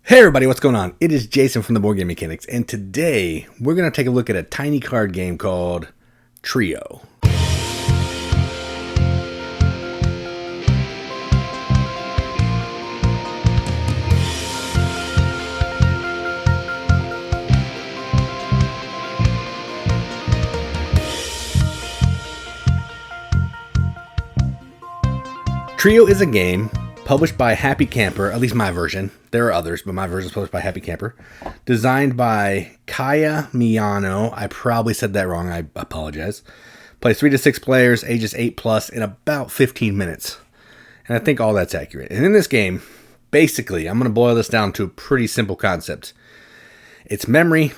Hey everybody, what's going on? It is Jason from the Boardgame Mechanics, and today we're going to take a look at a tiny card game called Trio. Trio is a game published by Happy Camper, at least my version. There are others, but my version is published by Happy Camper. Designed by Kaya Miyano. I probably said that wrong. I apologize. Plays 3 to 6 players, ages 8+ in about 15 minutes. And I think all that's accurate. And in this game, basically, I'm going to boil this down to a pretty simple concept. It's memory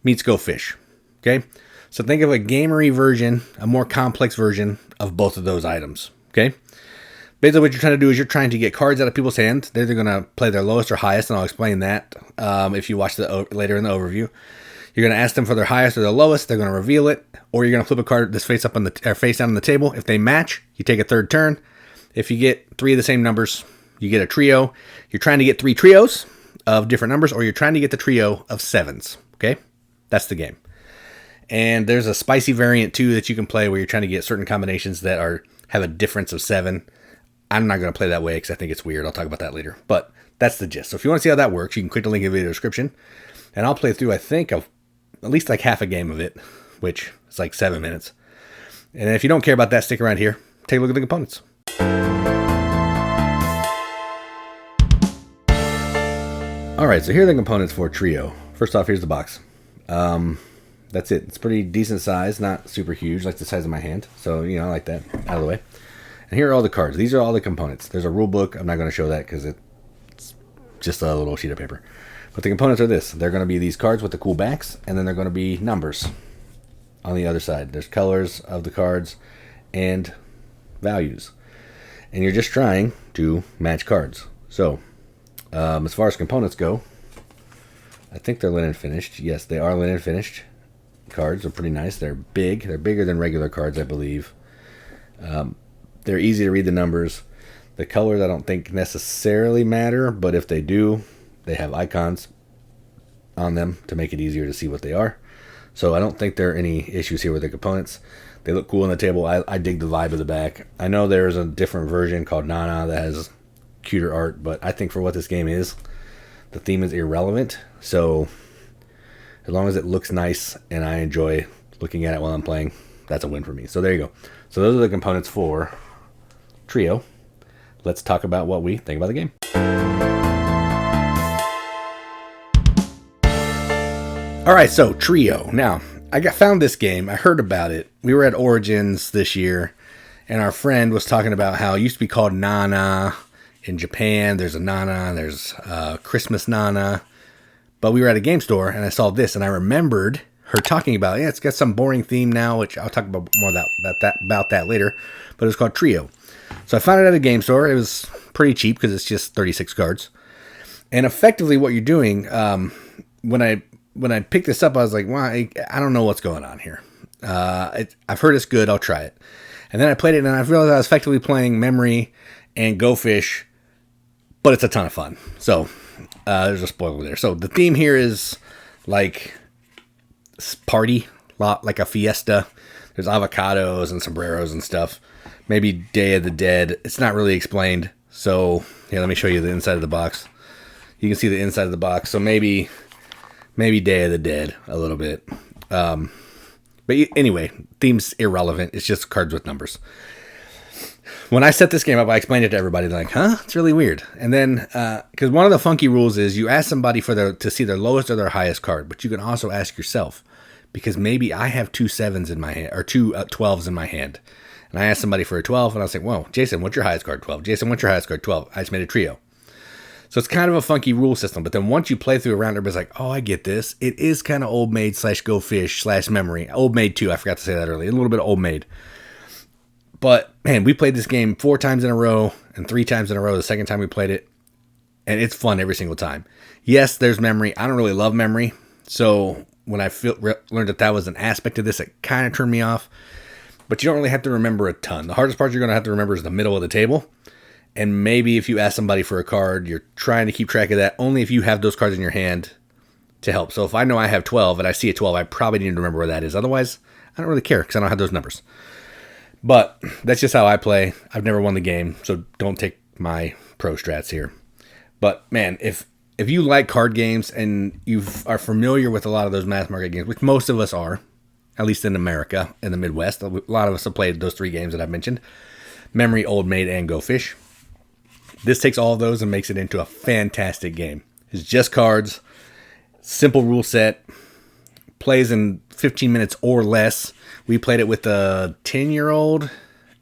meets Go Fish. Okay? So think of a gamery version, a more complex version of both of those items. Okay? Basically, what you're trying to do is you're trying to get cards out of people's hands. They're going to play their lowest or highest, and I'll explain that if you watch later in the overview. You're going to ask them for their highest or their lowest. They're going to reveal it, or you're going to flip a card that's face down on the table. If they match, you take a third turn. If you get 3 of the same numbers, you get a trio. You're trying to get 3 trios of different numbers, or you're trying to get the trio of 7s. Okay, that's the game. And there's a spicy variant too that you can play where you're trying to get certain combinations that have a difference of 7. I'm not going to play that way because I think it's weird. I'll talk about that later. But that's the gist. So if you want to see how that works, you can click the link in the video description. And I'll play through, I think, of at least like half a game of it, which is like 7 minutes. And if you don't care about that, stick around here. Take a look at the components. Alright, so here are the components for Trio. First off, here's the box. That's it. It's pretty decent size, not super huge, like the size of my hand. So, I like that out of the way. And here are all the cards. These are all the components. There's a rule book. I'm not going to show that because it's just a little sheet of paper. But the components are this. They're going to be these cards with the cool backs, and then they're going to be numbers on the other side. There's colors of the cards and values. And you're just trying to match cards. So, as far as components go, I think they're linen finished. Yes, they are linen finished. Cards are pretty nice. They're big. They're bigger than regular cards, I believe. They're easy to read the numbers. The colors I don't think necessarily matter, but if they do, they have icons on them to make it easier to see what they are. So I don't think there are any issues here with the components. They look cool on the table. I dig the vibe of the back. I know there's a different version called Nana that has cuter art, but I think for what this game is, the theme is irrelevant. So as long as it looks nice and I enjoy looking at it while I'm playing, that's a win for me. So there you go. So those are the components for Trio. Let's talk about what we think about the game. Alright, so Trio. Now, I found this game. I heard about it. We were at Origins this year, and our friend was talking about how it used to be called Nana in Japan. There's a Nana, there's Christmas Nana. But we were at a game store, and I saw this, and I remembered her talking about, it's got some boring theme now, which I'll talk about more about that later. But it was called Trio. So I found it at a game store. It was pretty cheap because it's just 36 cards. And effectively what you're doing, when I picked this up, I was like, well, I don't know what's going on here. I've heard it's good. I'll try it. And then I played it, and I realized I was effectively playing Memory and Go Fish, but it's a ton of fun. So there's a spoiler there. So the theme here is like party, like a fiesta. There's avocados and sombreros and stuff. Maybe Day of the Dead. It's not really explained. So here, let me show you the inside of the box. You can see the inside of the box. So maybe Day of the Dead a little bit. But anyway, theme's irrelevant. It's just cards with numbers. When I set this game up, I explained it to everybody. They're like, huh? It's really weird. And then, because one of the funky rules is you ask somebody to see their lowest or their highest card, but you can also ask yourself, because maybe I have 2 7s in my hand, or 2 12s in my hand. And I asked somebody for a 12, and I was like, whoa, Jason, what's your highest card? 12. Jason, what's your highest card? 12. I just made a trio. So it's kind of a funky rule system. But then once you play through a round, everybody's like, oh, I get this. It is kind of Old Maid / Go Fish / Memory. Old Maid too. I forgot to say that earlier. A little bit of Old Maid. But, man, we played this game 4 times in a row and 3 times in a row the second time we played it. And it's fun every single time. Yes, there's Memory. I don't really love Memory. So when I learned that was an aspect of this, it kind of turned me off. But you don't really have to remember a ton. The hardest part you're going to have to remember is the middle of the table. And maybe if you ask somebody for a card, you're trying to keep track of that only if you have those cards in your hand to help. So if I know I have 12 and I see a 12, I probably need to remember where that is. Otherwise, I don't really care because I don't have those numbers. But that's just how I play. I've never won the game, so don't take my pro strats here. But man, if you like card games and you are familiar with a lot of those mass market games, which most of us are, at least in America, in the Midwest, a lot of us have played those 3 games that I've mentioned: Memory, Old Maid, and Go Fish. This takes all of those and makes it into a fantastic game. It's just cards, simple rule set, plays in 15 minutes or less. We played it with a 10-year-old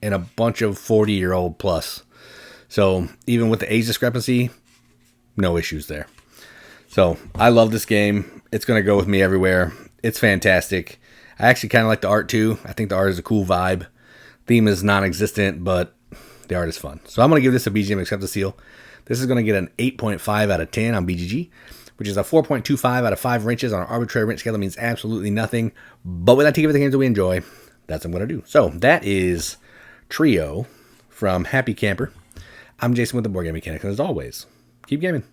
and a bunch of 40-year-old plus. So even with the age discrepancy, no issues there. So I love this game. It's going to go with me everywhere. It's fantastic. I actually kind of like the art too. I think the art is a cool vibe. Theme is non-existent, but the art is fun. So I'm going to give this a BGM Accept the Seal. This is going to get an 8.5 out of 10 on BGG, which is a 4.25 out of 5 wrenches on an arbitrary wrench scale. That means absolutely nothing. But we like to give it the games that we enjoy. That's what I'm going to do. So that is Trio from Happy Camper. I'm Jason with the Board Game Mechanics, and as always, keep gaming.